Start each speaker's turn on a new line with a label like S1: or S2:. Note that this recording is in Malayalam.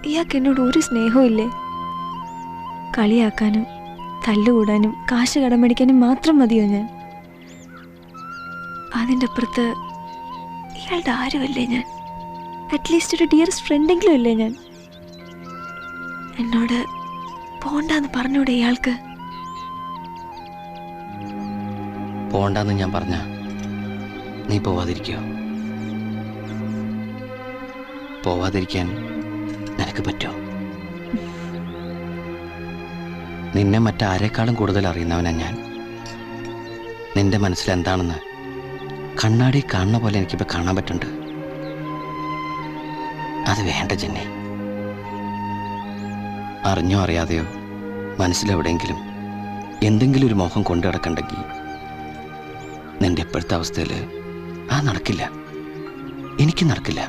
S1: ഇയാൾക്ക് എന്നോട് ഒരു സ്നേഹവും ഇല്ലേ? കളിയാക്കാനും തല്ലുകൂടാനും കാശ് കടമടിക്കാനും മാത്രം മതിയോ ഞാൻ? അതിൻ്റെ അപ്പുറത്ത് ഇയാളുടെ ആരുമല്ലേ ഞാൻ? അറ്റ്ലീസ്റ്റ് ഒരു ഡിയറസ്റ്റ് ഫ്രണ്ടെങ്കിലും അല്ലേ ഞാൻ? എന്നോട് പോണ്ടാന്ന് പറഞ്ഞൂടെ ഇയാൾക്ക്?
S2: പോണ്ടാന്ന് ഞാൻ പറഞ്ഞ നീ പോവാതിരിക്കോ? പോവാതിരിക്കാൻ നിനക്ക് പറ്റുമോ? നിന്നെ മറ്റാരേക്കാളും കൂടുതൽ അറിയുന്നവനാ ഞാൻ. നിന്റെ മനസ്സിലെന്താണെന്ന് കണ്ണാടി കാണുന്ന പോലെ എനിക്കിപ്പോൾ കാണാൻ പറ്റുന്നുണ്ട്. അത് വേണ്ട ജെന്നി. അറിഞ്ഞോ അറിയാതെയോ മനസ്സിലെവിടെയെങ്കിലും എന്തെങ്കിലും ഒരു മോഹം കൊണ്ടു കിടക്കണ്ടെങ്കിൽ നിന്റെ ഇപ്പോഴത്തെ അവസ്ഥയിൽ നടക്കില്ല. എനിക്ക് നടക്കില്ല.